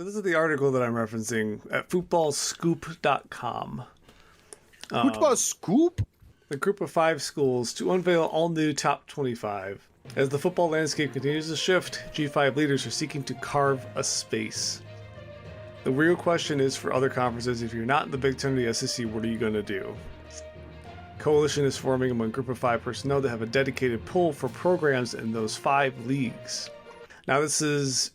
So this is the article that I'm referencing at footballscoop.com. Football Scoop? The group of 5 schools to unveil all new top 25. As the football landscape continues to shift, G5 leaders are seeking to carve a space. The real question is for other conferences, if you're not in the Big Ten or the SEC, what are you going to do? Coalition is forming among group of 5 personnel to have a dedicated pool for programs in those 5 leagues. Now this is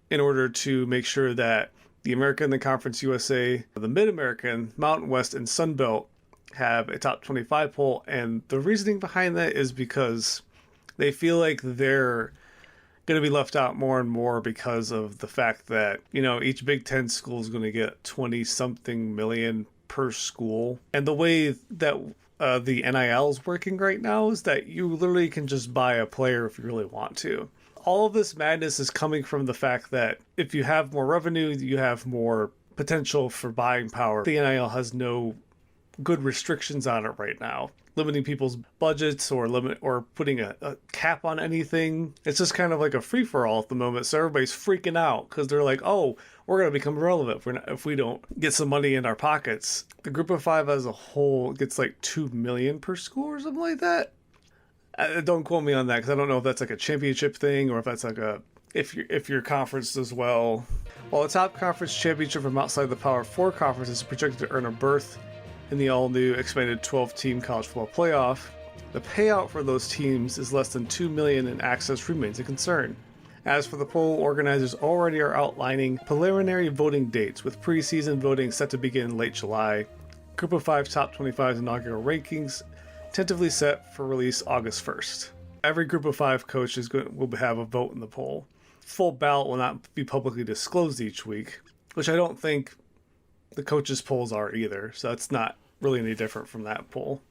in order to make sure that the American, the Conference USA, the Mid-American, Mountain West, and Sun Belt have a top 25 poll, and the reasoning behind that is because they feel like they're going to be left out more and more because of the fact that, you know, each Big Ten school is going to get 20-something million per school. And the way that the NIL is working right now is that you literally can just buy a player if you really want to. All of this madness is coming from the fact that if you have more revenue, you have more potential for buying power. The NIL has no good restrictions on it right now, limiting people's budgets or putting a cap on anything. It's just kind of like a free-for-all at the moment, so everybody's freaking out because they're like, oh, we're going to become irrelevant if we don't get some money in our pockets. The group of 5 as a whole gets like $2 million per school or something like that. Don't quote me on that because I don't know if that's like a championship thing or if that's like if your conference does well. While the top conference championship from outside the Power 4 conference is projected to earn a berth in the all-new expanded 12-team college football playoff, the payout for those teams is less than $2 million, and access remains a concern. As for the poll, organizers already are outlining preliminary voting dates, with preseason voting set to begin in late July. Group of 5 top 25's inaugural rankings tentatively set for release August 1st. Every group of 5 coaches will have a vote in the poll. Full ballot will not be publicly disclosed each week, which I don't think the coaches' polls are either, so it's not really any different from that poll.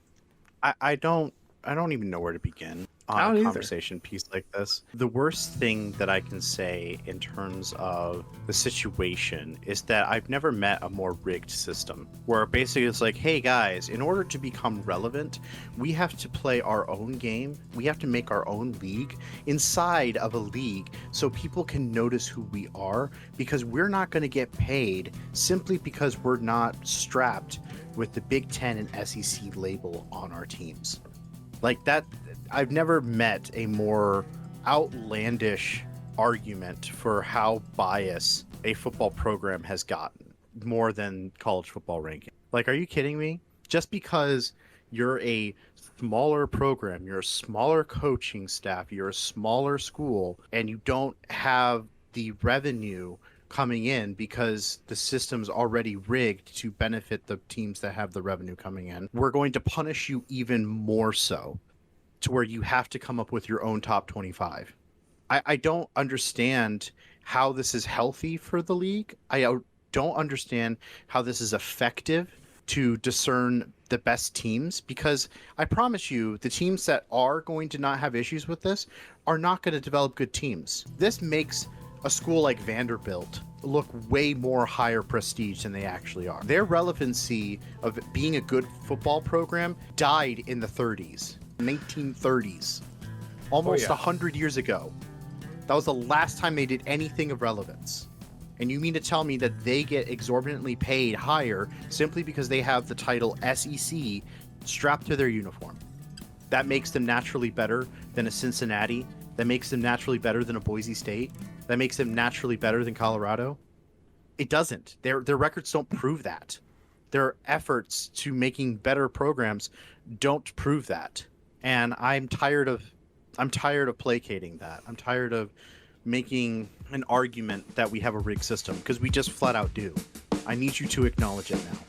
I don't even know where to begin on a conversation piece like this. The worst thing that I can say in terms of the situation is that I've never met a more rigged system where basically it's like, hey guys, in order to become relevant, we have to play our own game. We have to make our own league inside of a league so people can notice who we are, because we're not going to get paid simply because we're not strapped with the Big Ten and SEC label on our teams. Like that, I've never met a more outlandish argument for how biased a football program has gotten, more than college football ranking. Like, are you kidding me? Just because you're a smaller program, you're a smaller coaching staff, you're a smaller school, and you don't have the revenue coming in because the system's already rigged to benefit the teams that have the revenue coming in, we're going to punish you even more so, to where you have to come up with your own top 25. I don't understand how this is healthy for the league. I don't understand how this is effective to discern the best teams, because I promise you the teams that are going to not have issues with this are not going to develop good teams. This makes a school like Vanderbilt look way more higher prestige than they actually are. Their relevancy of being a good football program died in the 30s, 1930s, almost 100 years ago. That was the last time they did anything of relevance. And you mean to tell me that they get exorbitantly paid higher simply because they have the title SEC strapped to their uniform? That makes them naturally better than a Cincinnati. That makes them naturally better than a Boise State. That makes them naturally better than Colorado. It doesn't. Their records don't prove that. Their efforts to making better programs don't prove that. And I'm tired of placating that. I'm tired of making an argument that we have a rigged system, because we just flat out do. I need you to acknowledge it now.